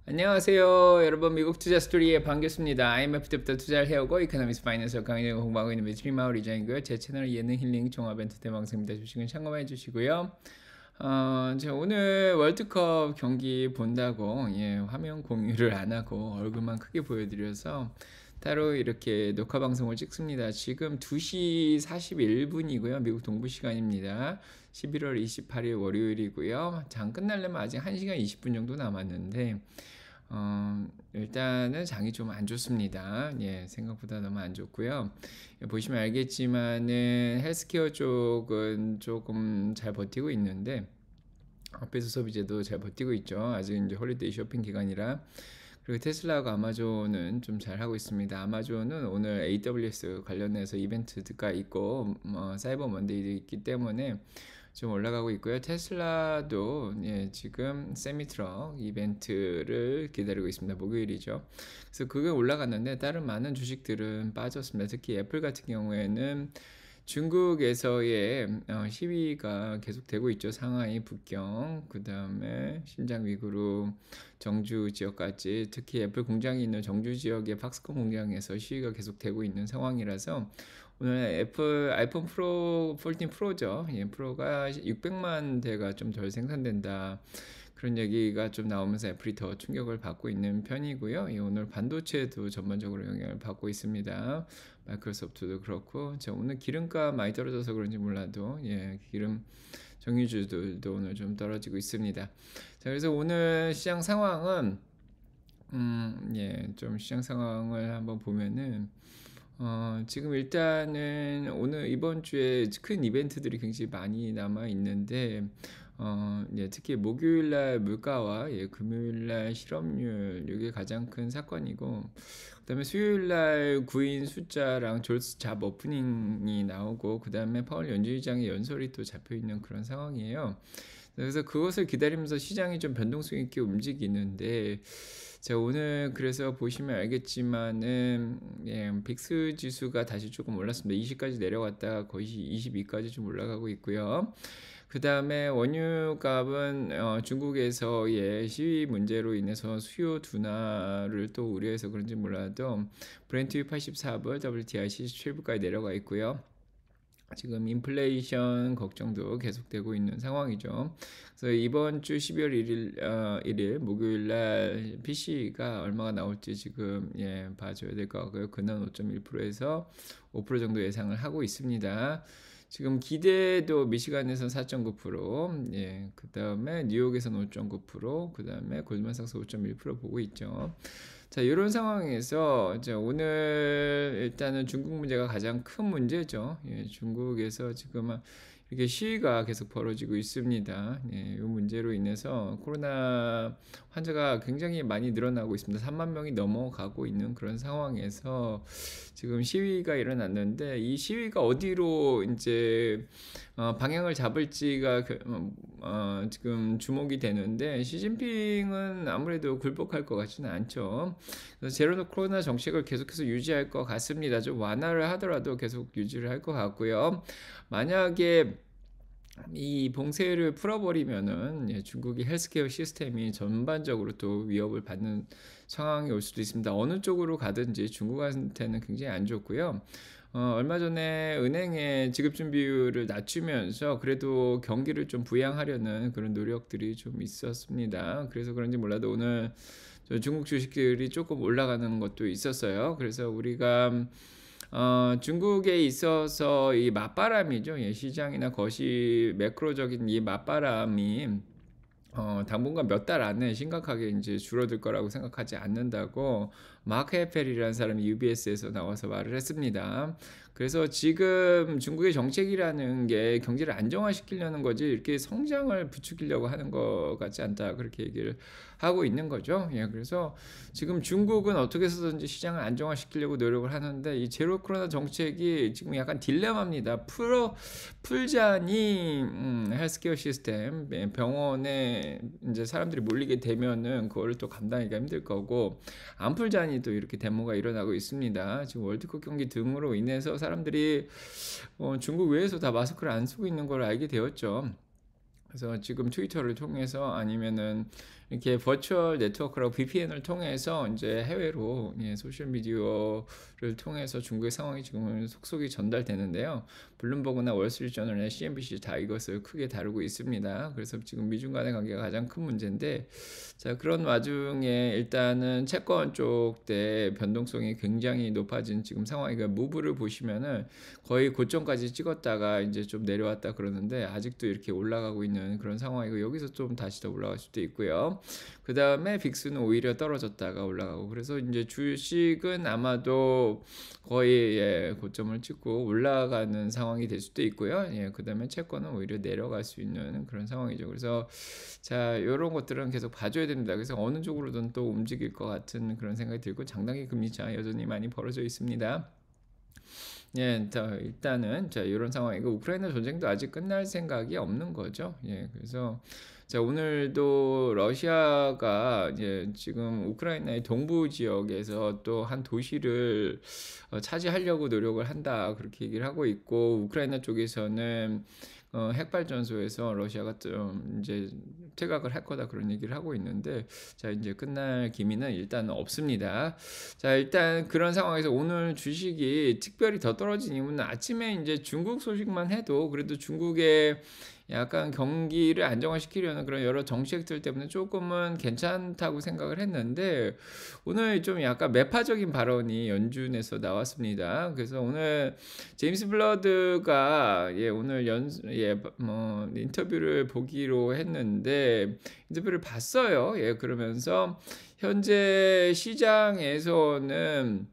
안녕하세요. 여러분 미국 투자 스토리에 반갑습니다. IMF 때부터 투자를 해오고 이코노미스 파이낸스 강의를 공부하고 있는 매트리 마우리장이고요. 제 채널 예능 힐링 종합 엔터테인 방송입니다. 주식은 참고해 주시고요. 제가 오늘 월드컵 경기 본다고 화면 공유를 안 하고 얼굴만 크게 보여드려서 따로 이렇게 녹화 방송을 찍습니다. 지금 2시 41분이고요. 미국 동부 시간입니다. 11월 28일 월요일이고요. 장 끝나려면 아직 1시간 20분 정도 남았는데 일단은 장이 좀 안 좋습니다. 생각보다 너무 안 좋고요. 보시면 알겠지만은 헬스케어 쪽은 조금 잘 버티고 있는데 필수 소비재도 잘 버티고 있죠. 아직 이제 홀리데이 쇼핑 기간이라. 그리고 테슬라하고 아마존은 좀 잘하고 있습니다. 아마존은 오늘 AWS 관련해서 이벤트가 있고 사이버 먼데이도 있기 때문에 좀 올라가고 있고요. 테슬라도 지금 세미트럭 이벤트를 기다리고 있습니다. 목요일이죠. 그래서 그게 올라갔는데 다른 많은 주식들은 빠졌습니다. 특히 애플 같은 경우에는 중국에서의 시위가 계속되고 있죠. 상하이, 북경, 그 다음에 신장 위구르, 정주 지역까지, 특히 애플 공장이 있는 정주 지역의 팍스콘 공장에서 시위가 계속되고 있는 상황이라서 오늘 애플 아이폰 프로 14 프로죠. 프로가 600만 대가 좀 덜 생산된다. 그런 얘기가 좀 나오면서 애플이 더 충격을 받고 있는 편이고요. 오늘 반도체도 전반적으로 영향을 받고 있습니다. 마이크로소프트도 그렇고, 오늘 기름값 많이 떨어져서 그런지 몰라도 기름 정유주들도 오늘 좀 떨어지고 있습니다. 자, 그래서 오늘 시장 상황은 좀 시장 상황을 한번 보면은 지금 일단은 오늘 이번 주에 큰 이벤트들이 굉장히 많이 남아 있는데 특히 목요일날 물가와 금요일날 실업률 이게 가장 큰 사건이고, 그다음에 수요일날 구인 숫자랑 졸스 잡 오프닝이 나오고, 그다음에 파월 연준의장의 연설이 또 잡혀 있는 그런 상황이에요. 그래서 그것을 기다리면서 시장이 좀 변동성 있게 움직이는데, 제가 오늘 그래서 보시면 알겠지만은 빅스 지수가 다시 조금 올랐습니다. 20까지 내려갔다가 거의 22까지 좀 올라가고 있고요. 그 다음에 원유 값은 중국에서의 시위 문제로 인해서 수요 둔화를 또 우려해서 그런지 몰라도 브렌트 84불, WTI 77불까지 내려가 있고요. 지금 인플레이션 걱정도 계속되고 있는 상황이죠. 그래서 이번 주 12월 1일 목요일 날 PC가 얼마가 나올지 지금 봐줘야 될 것 같고요. 근원 5.1%에서 5% 정도 예상을 하고 있습니다. 지금 기대도 미시간에서 4.9%, 그 다음에 뉴욕에서는 5.9%, 그 다음에 골드만삭스 5.1% 보고 있죠. 자, 이런 상황에서 이제 오늘 일단은 중국 문제가 가장 큰 문제죠. 중국에서 지금 이렇게 시위가 계속 벌어지고 있습니다. 이 문제로 인해서 코로나 환자가 굉장히 많이 늘어나고 있습니다. 3만 명이 넘어가고 있는 그런 상황에서 지금 시위가 일어났는데, 이 시위가 어디로 이제 방향을 잡을지가 지금 주목이 되는데, 시진핑은 아무래도 굴복할 것 같지는 않죠. 그래서 제로 코로나 정책을 계속해서 유지할 것 같습니다. 좀 완화를 하더라도 계속 유지를 할 것 같고요. 만약에 이 봉쇄를 풀어버리면은 중국의 헬스케어 시스템이 전반적으로 또 위협을 받는 상황이 올 수도 있습니다. 어느 쪽으로 가든지 중국한테는 굉장히 안 좋고요. 얼마 전에 은행의 지급준 비율을 낮추면서 그래도 경기를 좀 부양하려는 그런 노력들이 좀 있었습니다. 그래서 그런지 몰라도 오늘 중국 주식들이 조금 올라가는 것도 있었어요. 그래서 우리가 중국에 있어서 이 맞바람이죠. 시장이나 거시 매크로적인 이 맞바람이 당분간 몇 달 안에 심각하게 이제 줄어들 거라고 생각하지 않는다고 마크 헤펠이라는 사람이 UBS에서 나와서 말을 했습니다. 그래서 지금 중국의 정책이라는 게 경제를 안정화시키려는 거지 이렇게 성장을 부추기려고 하는 것 같지 않다, 그렇게 얘기를 하고 있는 거죠. 그래서 지금 중국은 어떻게 해서든지 시장을 안정화시키려고 노력을 하는데, 이 제로 코로나 정책이 지금 약간 딜레마입니다. 풀자니 헬스케어 시스템, 병원에 이제 사람들이 몰리게 되면은 그걸 또 감당하기가 힘들 거고, 안 풀자니 또 이렇게 데모가 일어나고 있습니다. 지금 월드컵 경기 등으로 인해서 사람들이 중국 외에서 다 마스크를 안 쓰고 있는 걸 알게 되었죠. 그래서 지금 트위터를 통해서 아니면은 이렇게 버추얼 네트워크라고 VPN을 통해서 인제 해외로 예 소셜 미디어를 통해서 중국의 상황이 지금은 속속이 전달되는데요. 블룸버그나 월스트리트저널이나 CNBC 다 이것을 크게 다루고 있습니다. 그래서 지금 미중 간의 관계가 가장 큰 문제인데, 자 그런 와중에 일단은 채권 쪽대 변동성이 굉장히 높아진 지금 상황이니까 무브를 보시면은 거의 고점까지 찍었다가 인제 좀 내려왔다 그러는데 아직도 이렇게 올라가고 있는 그런 상황이고, 여기서 좀 다시 더 올라갈 수도 있고요. 그다음에 빅스는 오히려 떨어졌다가 올라가고, 그래서 인제 주식은 아마도 거의 예 고점을 찍고 올라가는 상황이 될 수도 있고요. 예 그다음에 채권은 오히려 내려갈 수 있는 그런 상황이죠. 그래서 자 요런 것들은 계속 봐줘야 됩니다. 그래서 어느 쪽으로든 또 움직일 것 같은 그런 생각이 들고, 장단기 금리차 여전히 많이 벌어져 있습니다. 예, 자 일단은 자 이런 상황이고, 우크라이나 전쟁도 아직 끝날 생각이 없는 거죠. 예, 그래서 자 오늘도 러시아가 예 지금 우크라이나의 동부 지역에서 또 한 도시를 차지하려고 노력을 한다 그렇게 얘기를 하고 있고, 우크라이나 쪽에서는 핵발전소에서 러시아가 좀 이제 퇴각을 할 거다 그런 얘기를 하고 있는데, 자 이제 끝날 기미는 일단 없습니다. 자 일단 그런 상황에서 오늘 주식이 특별히 더 떨어진 이유는, 아침에 이제 중국 소식만 해도 그래도 중국의 약간 경기를 안정화시키려는 그런 여러 정책들 때문에 조금은 괜찮다고 생각을 했는데, 오늘 좀 약간 매파적인 발언이 연준에서 나왔습니다. 그래서 오늘 제임스 블러드가 예 오늘 뭐 인터뷰를 보기로 했는데, 인터뷰를 봤어요. 예 그러면서 현재 시장에서는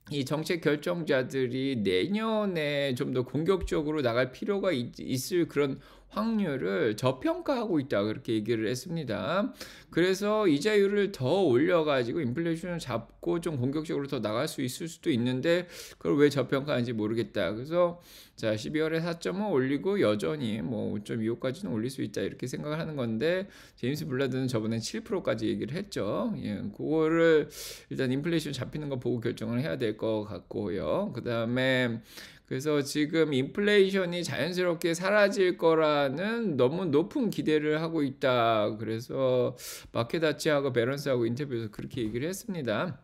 이 정책 결정자들이 내년에 좀 더 공격적으로 나갈 필요가 있을 그런 확률을 저평가하고 있다 그렇게 얘기를 했습니다. 그래서 이자율을 더 올려가지고 인플레이션을 잡고 좀 공격적으로 더 나갈 수 있을 수도 있는데, 그걸 왜 저평가하는지 모르겠다. 그래서 자 12월에 4.5 올리고 여전히 뭐 5.25까지는 올릴 수 있다 이렇게 생각을 하는 건데, 제임스 블라드는 저번에 7%까지 얘기를 했죠. 예, 그거를 일단 인플레이션 잡히는 거 보고 결정을 해야 될 것 같고요. 그 다음에 그래서 지금 인플레이션이 자연스럽게 사라질 거라는 너무 높은 기대를 하고 있다. 그래서 마켓아치하고 베런스하고 인터뷰에서 그렇게 얘기를 했습니다.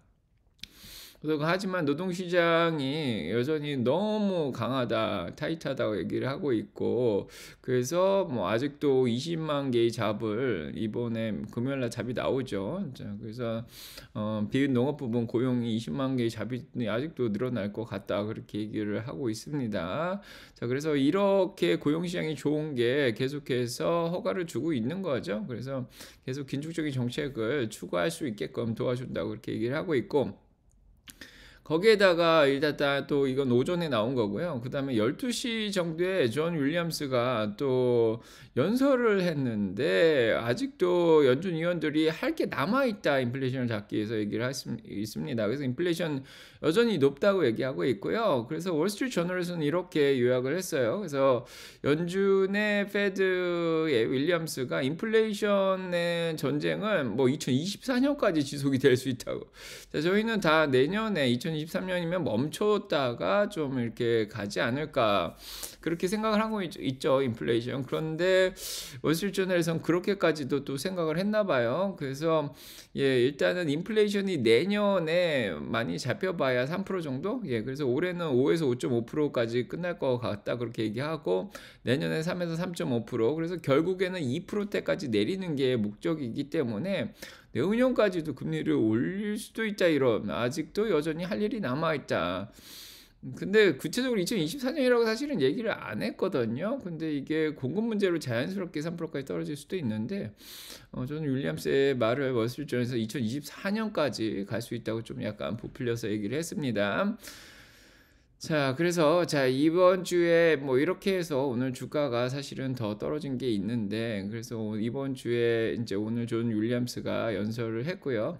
하지만 노동시장이 여전히 너무 강하다, 타이트하다고 얘기를 하고 있고, 그래서 뭐 아직도 20만 개의 잡을 이번에 금요일날 잡이 나오죠. 자, 그래서 비농업 부분 고용이 20만 개의 잡이 아직도 늘어날 것 같다 그렇게 얘기를 하고 있습니다. 자, 그래서 이렇게 고용시장이 좋은 게 계속해서 허가를 주고 있는 거죠. 그래서 계속 긴축적인 정책을 추구할 수 있게끔 도와준다고 그렇게 얘기를 하고 있고, 거기에다가 일단 또 이건 오전에 나온 거고요. 그 다음에 12시 정도에 존 윌리엄스가 또 연설을 했는데, 아직도 연준 위원들이 할 게 남아있다 인플레이션을 잡기 위해서 얘기를 있습니다. 그래서 인플레이션 여전히 높다고 얘기하고 있고요. 그래서 월스트리트 저널에서는 이렇게 요약을 했어요. 그래서 연준의 페드의 윌리엄스가 인플레이션의 전쟁은 뭐 2024년까지 지속이 될 수 있다고. 자, 저희는 다 내년에 2023년이면 멈췄다가 좀 이렇게 가지 않을까 그렇게 생각을 하고 있죠, 인플레이션. 그런데 월스트리트 저널에서는 그렇게까지도 또 생각을 했나 봐요. 그래서 예 일단은 인플레이션이 내년에 많이 잡혀봐야 3% 정도. 예 그래서 올해는 5에서 5.5%까지 끝날 것 같다 그렇게 얘기하고, 내년에 3에서 3.5%. 그래서 결국에는 2%대까지 내리는 게 목적이기 때문에 내후년까지도 금리를 올릴 수도 있다, 이런 아직도 여전히 할 일이 남아있다. 근데 구체적으로 2024년이라고 사실은 얘기를 안 했거든요. 근데 이게 공급 문제로 자연스럽게 3%까지 떨어질 수도 있는데, 저는 윌리엄스의 말을 월스트리트저널에서 2024년까지 갈 수 있다고 좀 약간 부풀려서 얘기를 했습니다. 자, 그래서 자 이번 주에 뭐 이렇게 해서 오늘 주가가 사실은 더 떨어진 게 있는데, 그래서 이번 주에 이제 오늘 존 윌리엄스가 연설을 했고요.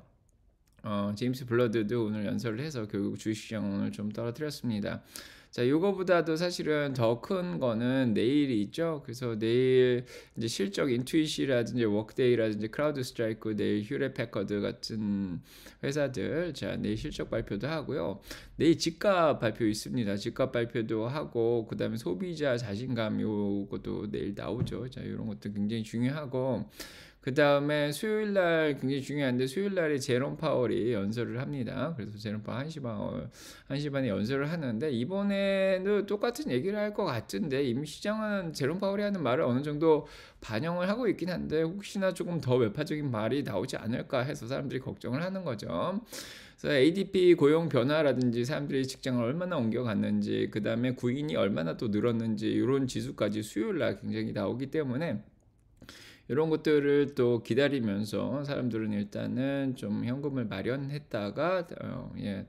제임스 블러드도 오늘 연설을 해서 결국 주식시장 오늘 좀 떨어뜨렸습니다. 자, 요거보다도 사실은 더 큰 거는 내일이 있죠. 그래서 내일 이제 실적 인투이시라든지 워크데이라든지 크라우드 스트라이크, 내일 휴렛 패커드 같은 회사들 자 내일 실적 발표도 하고요. 내일 집값 발표 있습니다. 집값 발표도 하고, 그다음에 소비자 자신감 요것도 내일 나오죠. 자, 이런 것도 굉장히 중요하고, 그다음에 수요일 날 굉장히 중요한데 수요일 날에 제롬 파월이 연설을 합니다. 그래서 제롬 파월 1시 반에 연설을 하는데 이번에도 똑같은 얘기를 할 것 같은데 이미 시장은 제롬 파월이 하는 말을 어느 정도 반영을 하고 있긴 한데 혹시나 조금 더 외파적인 말이 나오지 않을까 해서 사람들이 걱정을 하는 거죠. 그래서 ADP 고용 변화라든지 사람들이 직장을 얼마나 옮겨갔는지 그다음에 구인이 얼마나 또 늘었는지 이런 지수까지 수요일 날 굉장히 나오기 때문에 이런 것들을 또 기다리면서 사람들은 일단은 좀 현금을 마련했다가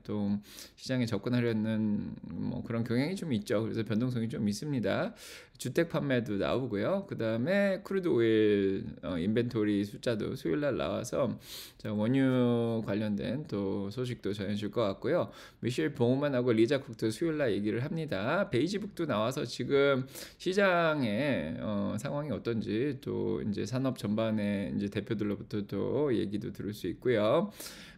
또 시장에 접근하려는 뭐 그런 경향이 좀 있죠. 그래서 변동성이 좀 있습니다. 주택 판매도 나오고요. 그다음에 크루드 오일 인벤토리 숫자도 수요일 날 나와서 원유 관련된 또 소식도 전해줄 것 같고요. 미셸 보우만하고 리자 쿡도 수요일 날 얘기를 합니다. 베이지북도 나와서 지금 시장의 상황이 어떤지 또 이제 산업 전반의 이제 대표들로부터 또 얘기도 들을 수 있고요.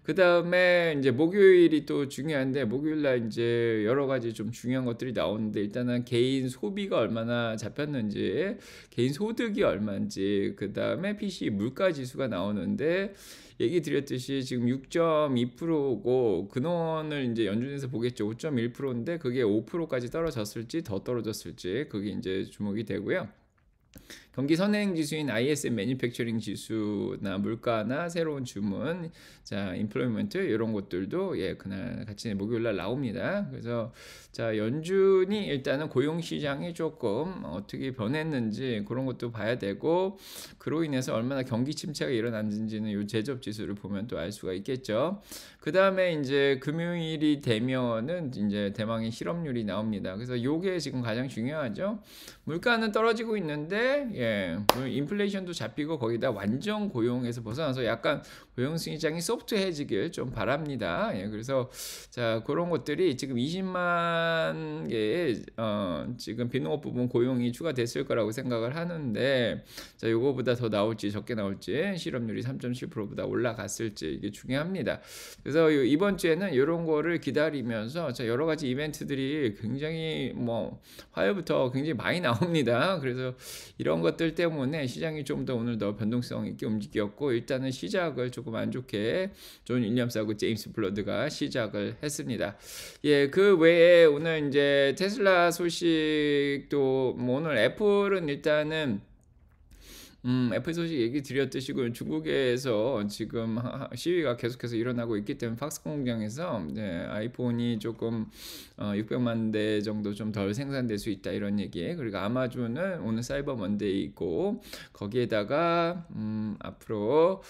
그 다음에 이제 목요일이 또 중요한데 목요일 날 이제 여러 가지 좀 중요한 것들이 나오는데 일단은 개인 소비가 얼마나 잡혔는지, 개인 소득이 얼마인지, 그 다음에 PC 물가 지수가 나오는데 얘기 드렸듯이 지금 6.2%고 근원을 이제 연준에서 보겠죠. 5.1%인데 그게 5%까지 떨어졌을지 더 떨어졌을지 그게 이제 주목이 되고요. 경기 선행 지수인 ISM 매니팩처링 지수나 물가나 새로운 주문, 자 인플로이먼트 이런 것들도 그날 같이 목요일 날 나옵니다. 그래서 자 연준이 일단은 고용 시장이 조금 어떻게 변했는지 그런 것도 봐야 되고 그로 인해서 얼마나 경기 침체가 일어났는지는 이 제조업 지수를 보면 또 알 수가 있겠죠. 그 다음에 이제 금요일이 되면은 이제 대망의 실업률이 나옵니다. 그래서 요게 지금 가장 중요하죠. 물가는 떨어지고 있는데 인플레이션도 잡히고 거기다 완전 고용에서 벗어나서 약간 고용 시장이 소프트해지길 좀 바랍니다. 그래서 자 그런 것들이 지금 20만 개의 지금 비농업 부분 고용이 추가됐을 거라고 생각을 하는데 자 요거보다 더 나올지 적게 나올지 실업률이 3.7%보다 올라갔을지 이게 중요합니다. 그래서 이번 주에는 이런 거를 기다리면서 자 여러 가지 이벤트들이 굉장히 뭐 화요일부터 굉장히 많이 나옵니다. 그래서 이런 것들 때문에 시장이 좀 더 오늘 더 변동성 있게 움직였고 일단은 시작을 조금 안 좋게 존 윌리엄스하고 제임스 블러드가 시작을 했습니다. 그 외에 오늘 이제 테슬라 소식도 뭐 오늘 애플은 일단은 애플 소식 얘기 드렸듯이 중국에서 지금 시위가 계속해서 일어나고 있기 때문에 팍스콘 공장에서 아이폰이 조금 600만 대 정도 좀 덜 생산될 수 있다 이런 얘기. 그리고 아마존은 오늘 사이버 먼데이 있고 거기에다가 앞으로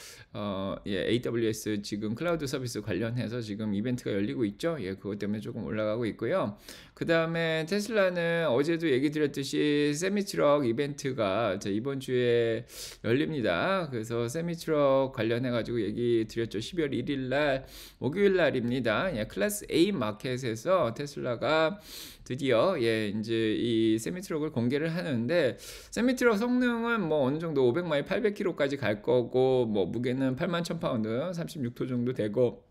AWS 지금 클라우드 서비스 관련해서 지금 이벤트가 열리고 있죠. 그것 때문에 조금 올라가고 있고요. 그 다음에 테슬라는 어제도 얘기 드렸듯이 세미트럭 이벤트가 이번 주에 열립니다. 그래서 세미트럭 관련해 가지고 얘기 드렸죠. 12월 1일 날 목요일 날입니다. 클래스 A 마켓에서 테슬라가 드디어 이제 이 세미트럭을 공개를 하는데 세미트럭 성능은 뭐 어느 정도 500마일 800km까지 갈 거고 뭐 무게는 81,000파운드 36톤 정도 되고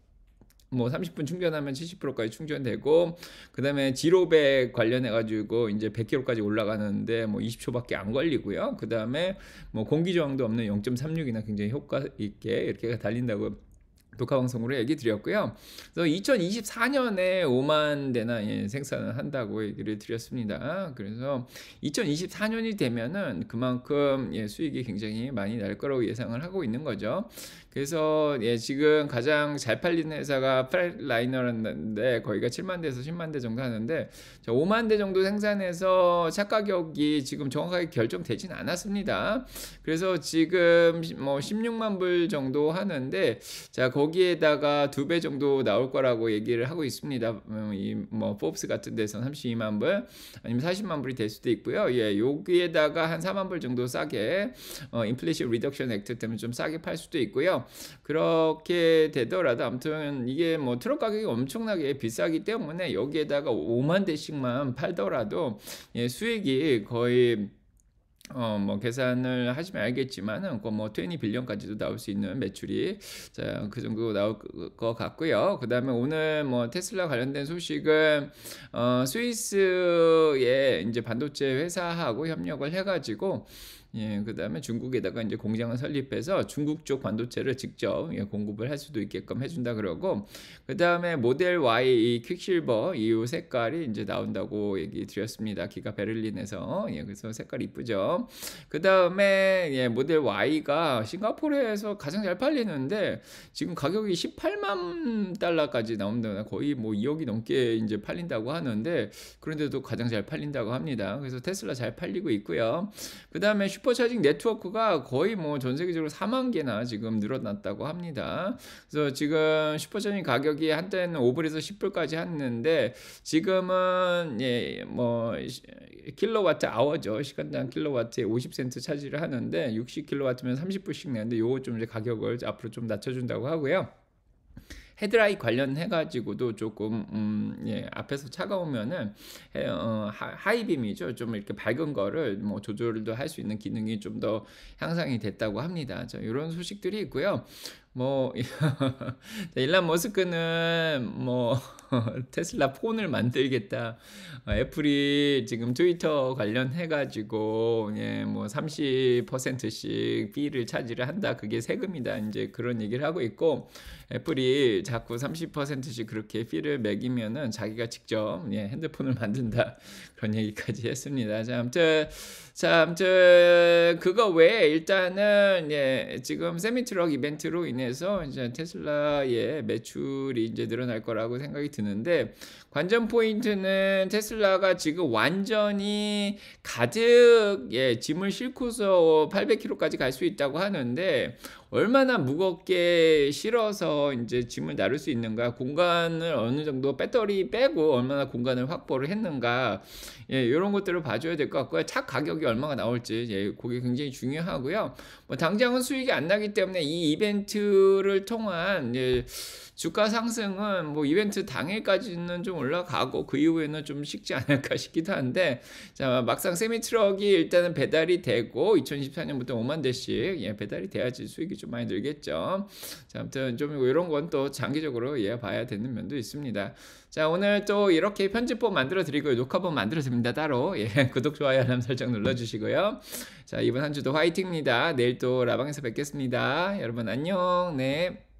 뭐 30분 충전하면 70%까지 충전되고 그다음에 지로백 관련해 가지고 이제 100km까지 올라가는데 뭐 20초밖에 안 걸리고요. 그다음에 뭐 공기 저항도 없는 0.36이나 굉장히 효과 있게 이렇게 달린다고 녹화방송으로 얘기 드렸고요. 그래서 2024년에 5만 대나 생산을 한다고 얘기를 드렸습니다. 그래서 2024년이 되면은 그만큼 수익이 굉장히 많이 날 거라고 예상을 하고 있는 거죠. 그래서 지금 가장 잘 팔리는 회사가 프라이라이너라는데 거기가 7만 대에서 10만 대 정도 하는데 5만 대 정도 생산해서 차 가격이 지금 정확하게 결정되진 않았습니다. 그래서 지금 뭐 16만 불 정도 하는데 자 거기에다가 2배 정도 나올 거라고 얘기를 하고 있습니다. 이 뭐 포브스 같은 데서 32만 불 아니면 40만 불이 될 수도 있고요. 여기에다가 한 4만 불 정도 싸게 인플레이션 리덕션 액트 때문에 좀 싸게 팔 수도 있고요. 그렇게 되더라도 아무튼 이게 뭐 트럭 가격이 엄청나게 비싸기 때문에 여기에다가 5만 대씩만 팔더라도 수익이 거의 뭐 계산을 하시면 알겠지만은 뭐 20빌리언까지도 나올 수 있는 매출이 자, 그 정도 나올 것 같고요. 그다음에 오늘 뭐 테슬라 관련된 소식은 스위스의 이제 반도체 회사하고 협력을 해 가지고 예, 그다음에 중국에다가 이제 공장을 설립해서 중국 쪽 반도체를 직접 예, 공급을 할 수도 있게끔 해준다 그러고, 그다음에 모델 Y 이 퀵실버 이 색깔이 이제 나온다고 얘기 드렸습니다. 기가 베를린에서. 예, 그래서 색깔 이쁘죠. 그다음에 예, 모델 Y가 싱가포르에서 가장 잘 팔리는데 지금 가격이 18만 달러까지 나온다. 거의 뭐 2억이 넘게 이제 팔린다고 하는데, 그런데도 가장 잘 팔린다고 합니다. 그래서 테슬라 잘 팔리고 있고요. 그다음에 슈퍼차징 네트워크가 거의 뭐 전 세계적으로 4만 개나 지금 늘어났다고 합니다. 그래서 지금 슈퍼차징 가격이 한때는 5불에서 10불까지 했는데 지금은 예, 뭐 킬로와트 아워죠. 시간당 킬로와트에 50센트 차지를 하는데 60킬로와트면 30불씩 내는데 요거 좀 이제 가격을 앞으로 좀 낮춰준다고 하고요. 헤드라이트 관련해 가지고도 조금 예, 앞에서 차가 오면은 하이빔이죠. 좀 이렇게 밝은 거를 뭐 조절도 할 수 있는 기능이 좀 더 향상이 됐다고 합니다. 자, 이런 소식들이 있고요. 뭐 일론 머스크는 뭐 테슬라 폰을 만들겠다. 애플이 지금 트위터 관련해 가지고 예, 뭐 30%씩 비를 차지를 한다. 그게 세금이다. 이제 그런 얘기를 하고 있고, 애플이 자꾸 30%씩 그렇게 피를 매기면은 자기가 직접 예, 핸드폰을 만든다. 그런 얘기까지 했습니다. 자, 아무튼 그거 외에 일단은 예, 지금 세미트럭 이벤트로 인해서 이제 테슬라의 매출이 이제 늘어날 거라고 생각이 드는데, 관전 포인트는 테슬라가 지금 완전히 가득 예, 짐을 싣고서 800km까지 갈 수 있다고 하는데, 얼마나 무겁게 실어서 이제 짐을 나를 수 있는가, 공간을 어느 정도 배터리 빼고 얼마나 공간을 확보를 했는가, 예, 이런 것들을 봐줘야 될 것 같고요. 차 가격이 얼마가 나올지 예, 그게 굉장히 중요하고요. 뭐 당장은 수익이 안 나기 때문에 이 이벤트를 통한 예, 주가 상승은 뭐 이벤트 당일까지는 좀 올라가고 그 이후에는 좀 식지 않을까 싶기도 한데, 자, 막상 세미트럭이 일단은 배달이 되고 2024년부터 5만 대씩 예, 배달이 돼야지 수익이 좀 많이 늘겠죠. 자, 아무튼 좀 이런 건 또 장기적으로 예, 봐야 되는 면도 있습니다. 자, 오늘 또 이렇게 편집본 만들어 드리고요. 녹화본 만들어 드립니다. 따로. 예, 구독, 좋아요, 알람 설정 눌러 주시고요. 자, 이번 한 주도 화이팅입니다. 내일 또 라방에서 뵙겠습니다. 여러분 안녕. 네.